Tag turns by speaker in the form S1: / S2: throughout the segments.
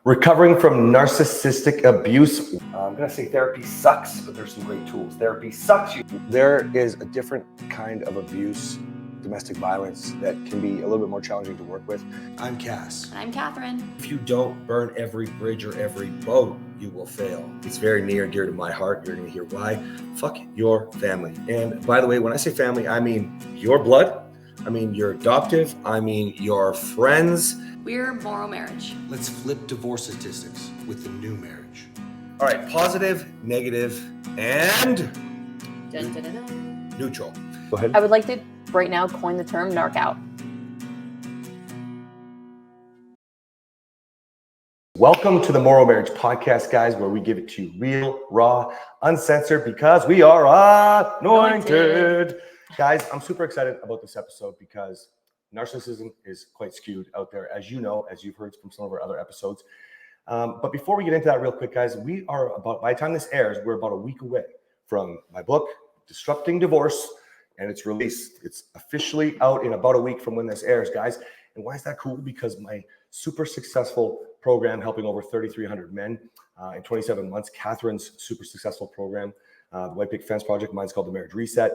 S1: Recovering from narcissistic abuse. I'm going to say therapy sucks, but there's some great tools. Therapy sucks you. There is a different kind of abuse, domestic violence, that can be a little bit more challenging to work with. I'm Cass.
S2: And I'm Kathryn.
S1: If you don't burn every bridge or every boat, you will fail. It's very near and dear to my heart. You're going to hear why. Fuck your family. And by the way, when I say family, I mean your blood. I mean your adoptive. I mean your friends.
S2: We're MorrowMarriage.
S3: Let's flip divorce statistics with the new marriage.
S1: All right, positive, negative, and
S2: Dun, dun, dun, dun.
S1: neutral. Go ahead.
S2: I would like to right now coin the term narc out.
S1: Welcome to the MorrowMarriage podcast, guys, where we give it to you real, raw, uncensored, because we are anointed. Guys, I'm super excited about this episode because narcissism is quite skewed out there, as you know, as you've heard from some of our other episodes. But before we get into that real quick, guys, we are about, by the time this airs, we're about a week away from my book, Disrupting Divorce, and it's released. It's officially out in about a week from when this airs, guys. And why is that cool? Because my super successful program, helping over 3,300 men in 27 months, Kathryn's super successful program, the White Picket Fence Project, mine's called the Marriage Reset.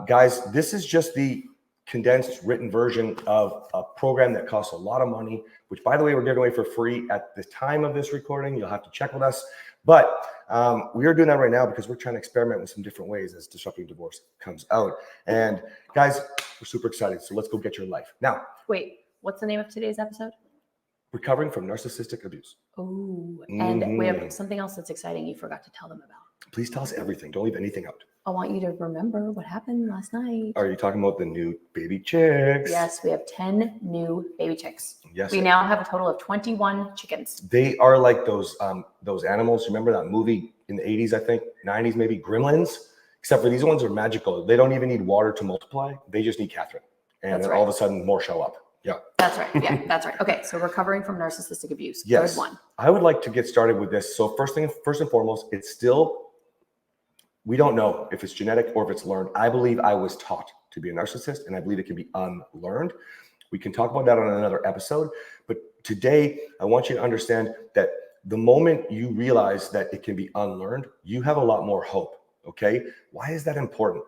S1: Guys, this is just the condensed written version of a program that costs a lot of money, which, by the way, we're giving away for free at the time of this recording. You'll have to check with us. But we are doing that right now because we're trying to experiment with some different ways as Disrupting Divorce comes out. And guys, we're super excited. So let's go get your life. Now,
S2: Wait, what's the name of today's episode?
S1: Recovering from Narcissistic Abuse.
S2: Oh, and we have something else that's exciting you forgot to tell them about.
S1: Please tell us everything. Don't leave anything out.
S2: I want you to remember what happened last night.
S1: Are you talking about the new baby chicks?
S2: Yes, we have 10 new baby chicks.
S1: Yes.
S2: We now have a total of 21 chickens.
S1: They are like those animals. Remember that movie in the 80s, I think, 90s, maybe, Gremlins? Except for these ones are magical. They don't even need water to multiply. They just need Kathryn. And
S2: That's
S1: then
S2: right.
S1: all of a sudden more show up. Yeah.
S2: That's right. Yeah, that's right. Okay, so recovering from narcissistic abuse.
S1: Yes.
S2: Good one.
S1: I would like to get started with this. So first and foremost, it's still, we don't know if it's genetic or if it's learned. I believe I was taught to be a narcissist, and I believe it can be unlearned. We can talk about that on another episode. But today, I want you to understand that the moment you realize that it can be unlearned, you have a lot more hope. Okay? Why is that important?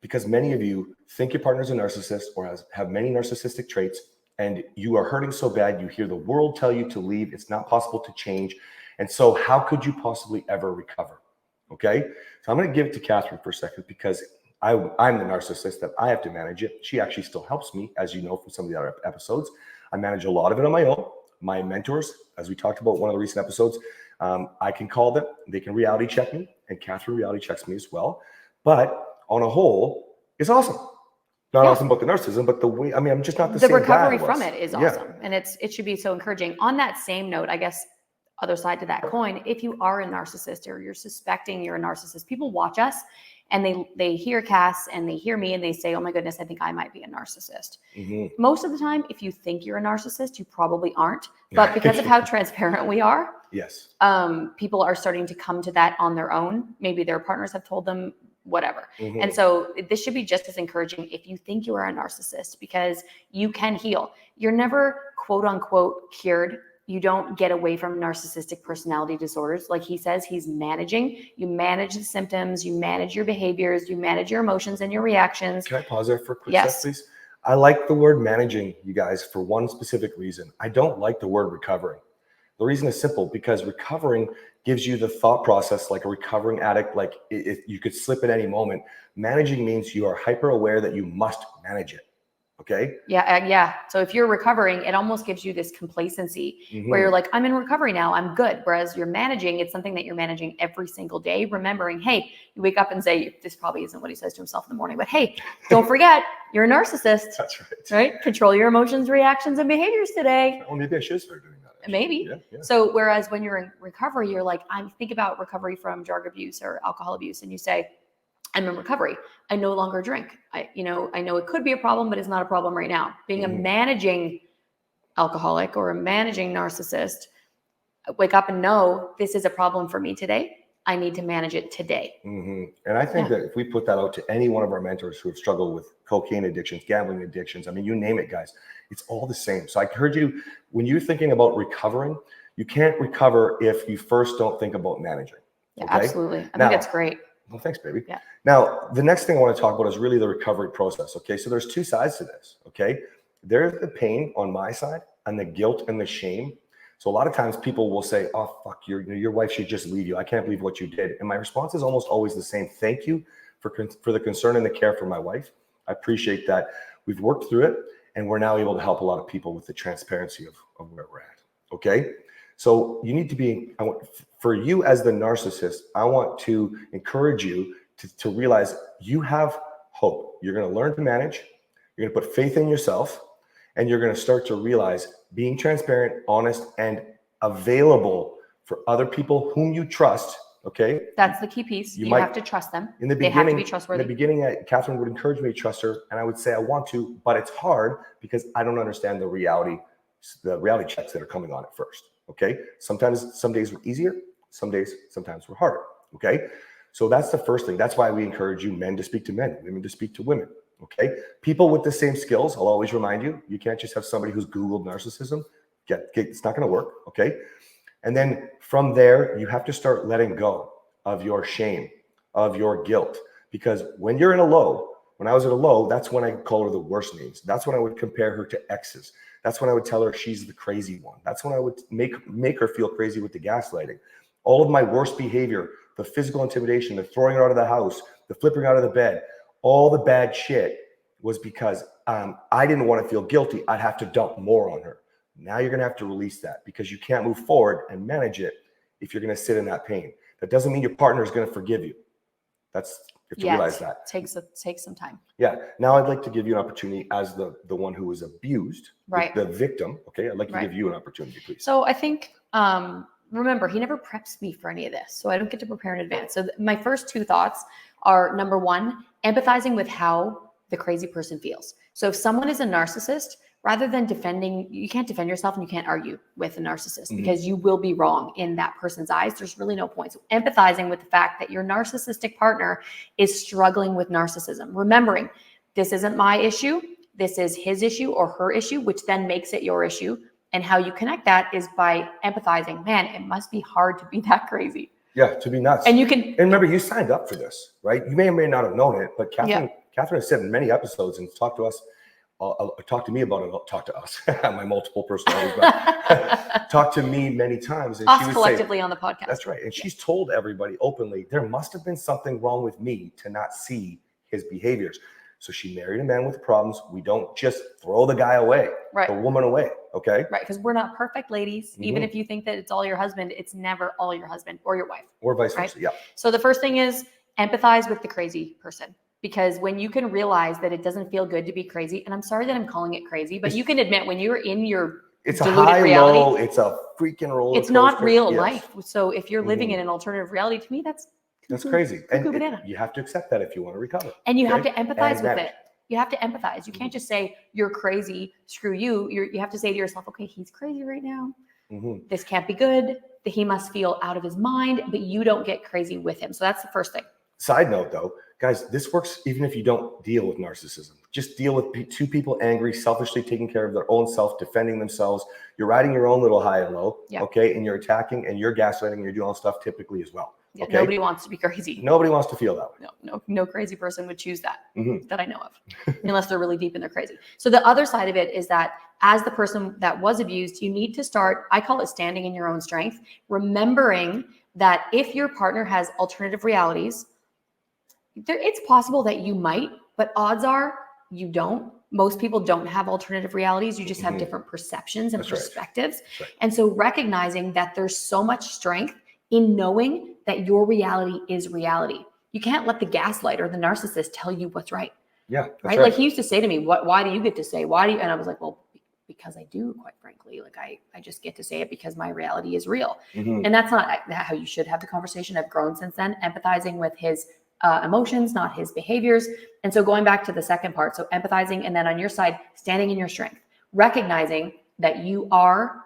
S1: Because many of you think your partner's a narcissist or have many narcissistic traits, and you are hurting so bad, you hear the world tell you to leave. It's not possible to change. And so how could you possibly ever recover? Okay? So I'm going to give it to Kathryn for a second because I'm the narcissist that I have to manage it. She actually still helps me, as you know from some of the other episodes. I manage a lot of it on my own. My mentors, as we talked about one of the recent episodes, I can call them. They can reality check me, and Kathryn reality checks me as well. But on a whole, it's awesome. Not awesome about the narcissism, but the way, I mean, I'm just not the same guy.
S2: The recovery from it is awesome. And it should be so encouraging. On that same note, I guess, other side to that coin, if you are a narcissist or you're suspecting you're a narcissist, people watch us and they hear Cass and they hear me and they say, oh my goodness, I think I might be a narcissist. Mm-hmm. Most of the time, if you think you're a narcissist, you probably aren't. But because of how transparent we are,
S1: yes,
S2: people are starting to come to that on their own. Maybe their partners have told them, whatever. Mm-hmm. And so this should be just as encouraging if you think you are a narcissist, because you can heal. You're never quote unquote cured. You don't get away from narcissistic personality disorders. Like he says, he's managing. You manage the symptoms, you manage your behaviors, you manage your emotions and your reactions.
S1: Can I pause there for a quick sec, please? I like the word managing, you guys, for one specific reason. I don't like the word recovering. The reason is simple, because recovering gives you the thought process like a recovering addict, like you could slip at any moment. Managing means you are hyper aware that you must manage it. Okay.
S2: Yeah. So if you're recovering, it almost gives you this complacency where you're like, I'm in recovery now, I'm good. Whereas you're managing, it's something that you're managing every single day, remembering, hey, you wake up and say, this probably isn't what he says to himself in the morning, but hey, don't forget, you're a narcissist.
S1: That's right.
S2: Right? Control your emotions, reactions, and behaviors today.
S1: Well, maybe I should start doing that. Actually.
S2: Maybe.
S1: Yeah.
S2: So whereas when you're in recovery, you're like, think about recovery from drug abuse or alcohol abuse, and you say, I'm in recovery. I no longer drink. I know it could be a problem, but it's not a problem right now. Being a managing alcoholic or a managing narcissist, wake up and know this is a problem for me today. I need to manage it today.
S1: Mm-hmm. And I think that if we put that out to any one of our mentors who have struggled with cocaine addictions, gambling addictions, I mean, you name it, guys, it's all the same. So I encourage you, when you're thinking about recovering, You can't recover if you first don't think about managing.
S2: Yeah,
S1: okay?
S2: absolutely. I
S1: Now,
S2: think that's great.
S1: Well, thanks, baby.
S2: Yeah.
S1: Now, the next thing I want to talk about is really the recovery process. Okay. So there's two sides to this. Okay. There's the pain on my side and the guilt and the shame. So a lot of times people will say, oh, fuck, your wife should just leave you. I can't believe what you did. And my response is almost always the same. Thank you for the concern and the care for my wife. I appreciate that. We've worked through it and we're now able to help a lot of people with the transparency of where we're at. Okay. So you need to be, for you as the narcissist, I want to encourage you to realize you have hope. You're going to learn to manage. You're going to put faith in yourself, and you're going to start to realize being transparent, honest, and available for other people whom you trust. Okay.
S2: That's the key piece. You have to trust them.
S1: In the
S2: they have to
S1: beginning,
S2: be trustworthy.
S1: In the beginning, Kathryn would encourage me to trust her, and I would say I want to, but it's hard because I don't understand the reality checks that are coming on at first. Okay. Sometimes, some days were easier. Sometimes were harder. Okay. So that's the first thing. That's why we encourage you men to speak to men, women to speak to women. Okay. People with the same skills. I'll always remind you, you can't just have somebody who's Googled narcissism. It's not going to work. Okay. And then from there, you have to start letting go of your shame, of your guilt, because when you're in a low, when I was at a low, that's when I call her the worst names. That's when I would compare her to exes. That's when I would tell her she's the crazy one. That's when I would make her feel crazy with the gaslighting. All of my worst behavior, the physical intimidation, the throwing her out of the house, the flipping her out of the bed, all the bad shit was because I didn't want to feel guilty. I'd have to dump more on her. Now you're going to have to release that because you can't move forward and manage it if you're going to sit in that pain. That doesn't mean your partner is going to forgive you. You have to realize that.
S2: Takes some time.
S1: Yeah. Now I'd like to give you an opportunity as the one who was abused,
S2: right?
S1: The victim. Okay. I'd like to give you an opportunity, please.
S2: So I think, remember, he never preps me for any of this. So I don't get to prepare in advance. So my first two thoughts are, number one, empathizing with how the crazy person feels. So if someone is a narcissist, rather than defending, you can't defend yourself and you can't argue with a narcissist because you will be wrong in that person's eyes. There's really no point. So empathizing with the fact that your narcissistic partner is struggling with narcissism. Remembering, this isn't my issue. This is his issue or her issue, which then makes it your issue. And how you connect that is by empathizing. Man, it must be hard to be that crazy.
S1: Yeah, to be nuts.
S2: And you can.
S1: And remember, you signed up for this, right? You may or may not have known it, but Kathryn has said in many episodes and talked to us. Talk to me about it. Talk to us. My multiple personalities. But talk to me many times. And
S2: us
S1: she would
S2: collectively
S1: say,
S2: on the podcast.
S1: That's right. And she's told everybody openly, there must have been something wrong with me to not see his behaviors. So she married a man with problems. We don't just throw the guy away, the woman away. Okay.
S2: Right. Because we're not perfect, ladies. Even if you think that it's all your husband, it's never all your husband or your wife.
S1: Or vice versa. Yeah.
S2: So the first thing is empathize with the crazy person. Because when you can realize that it doesn't feel good to be crazy, and I'm sorry that I'm calling it crazy, but you can admit when you're in your
S1: it's a high
S2: reality,
S1: low, it's a freaking roller coaster.
S2: It's not real life. So if you're living in an alternative reality, to me, that's
S1: crazy. And
S2: banana.
S1: You have to accept that if you want to recover.
S2: And you have to empathize with it. You have to empathize. You can't just say you're crazy, screw you. You have to say to yourself, okay, he's crazy right now. This can't be good. He must feel out of his mind, but you don't get crazy with him. So that's the first thing.
S1: Side note though, guys, this works even if you don't deal with narcissism. Just deal with two people angry, selfishly taking care of their own self, defending themselves. You're riding your own little high and low, okay? And you're attacking and you're gaslighting and you're doing all stuff typically as well.
S2: Yeah,
S1: okay?
S2: Nobody wants to be crazy.
S1: Nobody wants to feel that way.
S2: No crazy person would choose that, that I know of, unless they're really deep and they're crazy. So the other side of it is that as the person that was abused, you need to start, I call it standing in your own strength, remembering that if your partner has alternative realities, it's possible that you might, but odds are you don't. Most people don't have alternative realities. You just have different perceptions and perspectives.
S1: Right.
S2: And so recognizing that there's so much strength in knowing that your reality is reality. You can't let the gaslighter, the narcissist, tell you what's right.
S1: Yeah.
S2: Right? Like he used to say to me, why do you get to say, why do you? And I was like, well, because I do, quite frankly. Like I just get to say it because my reality is real. And that's not how you should have the conversation. I've grown since then, empathizing with his emotions, not his behaviors. And so going back to the second part, so empathizing, and then on your side, standing in your strength, recognizing that you are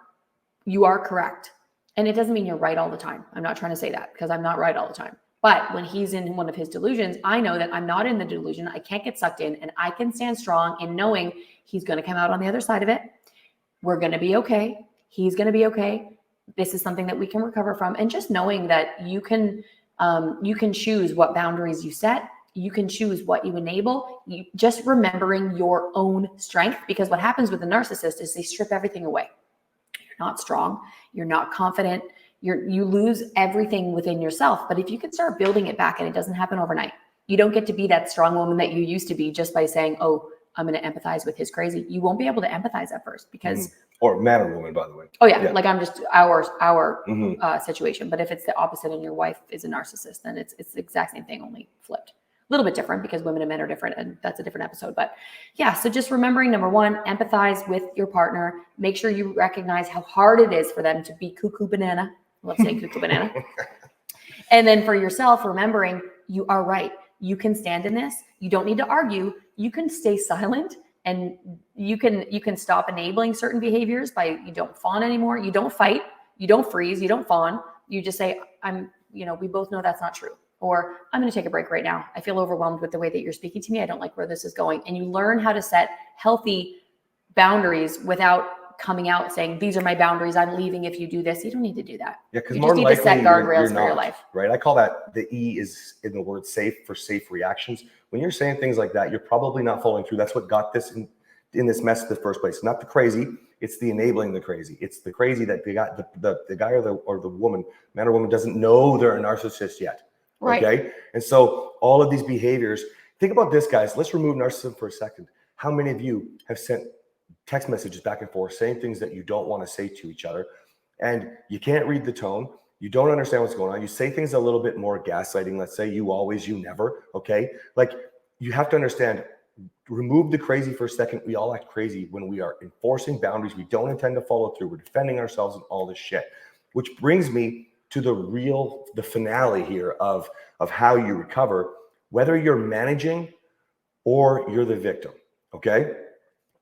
S2: correct. And it doesn't mean you're right all the time. I'm not trying to say that because I'm not right all the time. But when he's in one of his delusions, I know that I'm not in the delusion. I can't get sucked in, and I can stand strong in knowing he's going to come out on the other side of it. We're going to be okay. He's going to be okay. This is something that we can recover from. And just knowing that you can choose what boundaries you set. You can choose what you enable. You just remembering your own strength, because what happens with a narcissist is they strip everything away. You're not strong. You're not confident. You lose everything within yourself. But if you can start building it back, and it doesn't happen overnight, you don't get to be that strong woman that you used to be just by saying, oh, I'm going to empathize with his crazy. You won't be able to empathize at first because
S1: or man or woman, by the way.
S2: Oh yeah. Like I'm just our situation. But if it's the opposite and your wife is a narcissist, then it's the exact same thing, only flipped. A little bit different because women and men are different, and that's a different episode. But yeah, so just remembering, number one, empathize with your partner. Make sure you recognize how hard it is for them to be cuckoo banana. I love saying cuckoo banana. And then for yourself, remembering you are right. You can stand in this. You don't need to argue. You can stay silent, and you can stop enabling certain behaviors by, you don't fawn anymore. You don't fight. You don't freeze. You don't fawn. You just say, we both know that's not true. Or I'm going to take a break right now. I feel overwhelmed with the way that you're speaking to me. I don't like where this is going. And you learn how to set healthy boundaries without coming out saying, these are my boundaries. I'm leaving if you do this. You don't need to do that.
S1: Yeah, because
S2: you just need to set guardrails for your life.
S1: Right. I call that, the E is in the word safe, for safe reactions. When you're saying things like that, you're probably not following through. That's what got this in this mess in the first place. Not the crazy. It's the enabling the crazy. It's the crazy that the guy or the woman, man or woman, doesn't know they're a narcissist yet.
S2: Right.
S1: Okay. And so all of these behaviors, think about this, guys. Let's remove narcissism for a second. How many of you have sent text messages back and forth saying things that you don't want to say to each other, and you can't read the tone? You don't understand what's going on. You say things a little bit more gaslighting. Let's say you always, you never. Okay. Like, you have to understand, remove the crazy for a second. We all act crazy when we are enforcing boundaries we don't intend to follow through. We're defending ourselves and all this shit, which brings me to the finale here of how you recover, whether you're managing or you're the victim. Okay.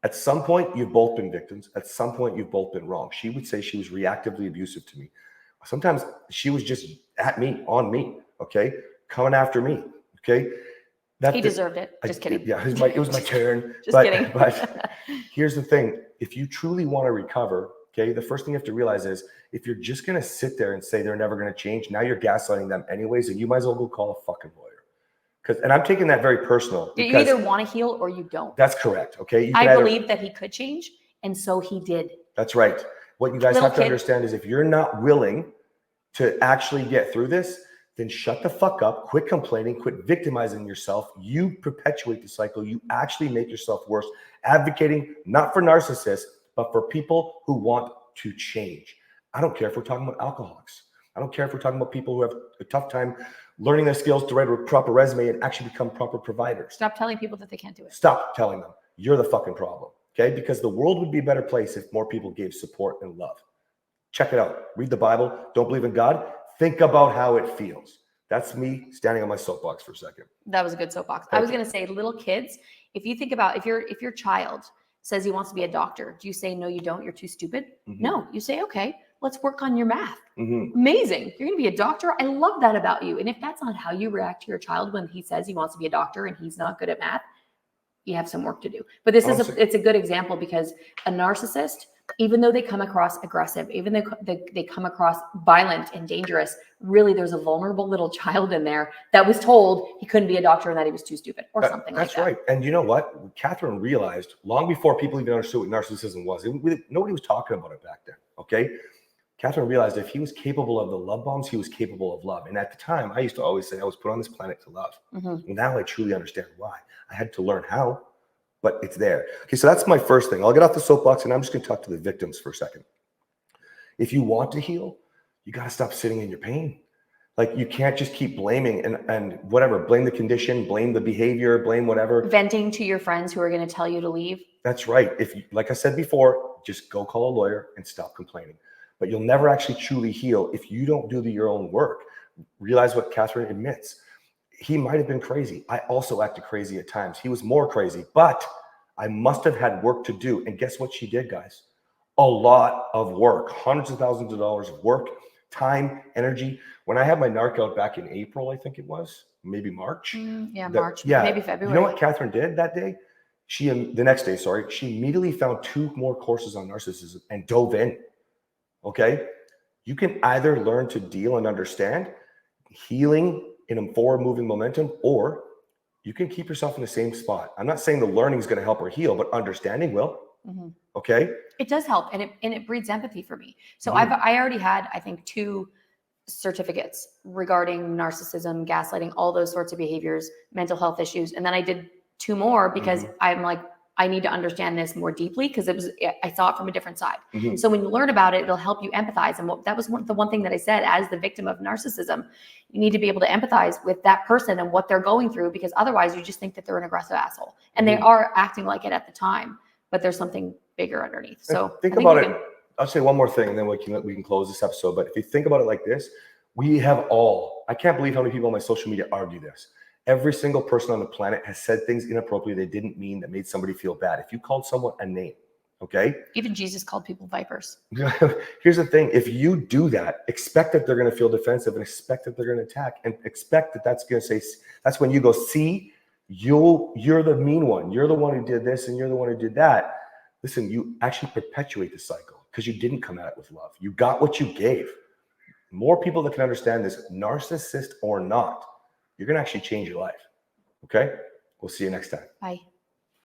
S1: At some point, you've both been victims. At some point, you've both been wrong. She would say she was reactively abusive to me. Sometimes she was just at me, on me. Okay. Coming after me. Okay.
S2: He deserved it. Just kidding.
S1: Yeah. It was my turn.
S2: Just kidding.
S1: But here's the thing. If you truly want to recover, okay, the first thing you have to realize is, if you're just going to sit there and say they're never going to change, now you're gaslighting them anyways, and you might as well go call a fucking lawyer. And I'm taking that very personal.
S2: You either want to heal or you don't.
S1: That's correct. Okay.
S2: I believe that he could change, and so he did.
S1: That's right. What you guys have to understand is, if you're not willing to actually get through this, then shut the fuck up, quit complaining, quit victimizing yourself. You perpetuate the cycle. You actually make yourself worse, advocating not for narcissists, but for people who want to change. I don't care if we're talking about alcoholics. I don't care if we're talking about people who have a tough time learning their skills to write a proper resume and actually become proper providers.
S2: Stop telling people that they can't do it.
S1: Stop telling them. You're the fucking problem. Okay? Because the world would be a better place if more people gave support and love. Check it out. Read the Bible. Don't believe in God. Think about how it feels. That's me standing on my soapbox for a second.
S2: That was a good soapbox. I was going to say, little kids, if you think about, if your child says he wants to be a doctor, do you say, no, you don't, you're too stupid? No, you say, okay, let's work on your math. Amazing. You're going to be a doctor. I love that about you. And if that's not how you react to your child when he says he wants to be a doctor and he's not good at math, you have some work to do. But this it's a good example, because a narcissist, even though they come across aggressive, even though they come across violent and dangerous, really there's a vulnerable little child in there that was told he couldn't be a doctor and that he was too stupid or something like that. That's
S1: right. And you know what? Kathryn realized long before people even understood what narcissism was. Nobody was talking about it back then. Okay. Kathryn realized if he was capable of the love bombs, he was capable of love. And at the time, I used to always say I was put on this planet to love. Now I truly understand why. I had to learn how, but it's there. Okay, so that's my first thing. I'll get off the soapbox, and I'm just going to talk to the victims for a second. If you want to heal, you got to stop sitting in your pain. Like, you can't just keep blaming and whatever, blame the condition, blame the behavior, blame whatever.
S2: Venting to your friends who are going to tell you to leave. That's
S1: right. If you, like I said before, just go call a lawyer and stop complaining. But you'll never actually truly heal if you don't do your own work. Realize what Kathryn admits. He might have been crazy. I also acted crazy at times. He was more crazy, but I must have had work to do. And guess what she did, guys? A lot of work, hundreds of thousands of dollars of work, time, energy. When I had my narc out back in April, I think it was, maybe March.
S2: March, maybe February.
S1: You know what Kathryn did that day? The next day, she immediately found 2 more courses on narcissism and dove in. Okay. You can either learn to deal and understand, healing in a forward moving momentum, or you can keep yourself in the same spot. I'm not saying the learning is going to help her heal, but understanding will. Okay.
S2: It does help, and it breeds empathy for me. So
S1: Mhm.
S2: I already had, I think, 2 certificates regarding narcissism, gaslighting, all those sorts of behaviors, mental health issues, and then I did 2 more because I'm like, I need to understand this more deeply because I saw it from a different side.
S1: Mhm.
S2: So when you learn about it, it'll help you empathize. And that was the one thing that I said, as the victim of narcissism, you need to be able to empathize with that person and what they're going through, because otherwise you just think that they're an aggressive asshole, and they are acting like it at the time, but there's something bigger underneath. So
S1: think
S2: I
S1: about
S2: you
S1: it. I'll say one more thing, and then we can close this episode. But if you think about it like this, we have all, I can't believe how many people on my social media argue this. Every single person on the planet has said things inappropriately they didn't mean, that made somebody feel bad. If you called someone a name, okay?
S2: Even Jesus called people vipers.
S1: Here's the thing. If you do that, expect that they're going to feel defensive, and expect that they're going to attack, and expect that that's going to say, that's when you go, see, you're the mean one. You're the one who did this, and you're the one who did that. Listen, you actually perpetuate the cycle because you didn't come at it with love. You got what you gave. More people that can understand this, narcissist or not, you're going to actually change your life. Okay? We'll see you next time.
S2: Bye.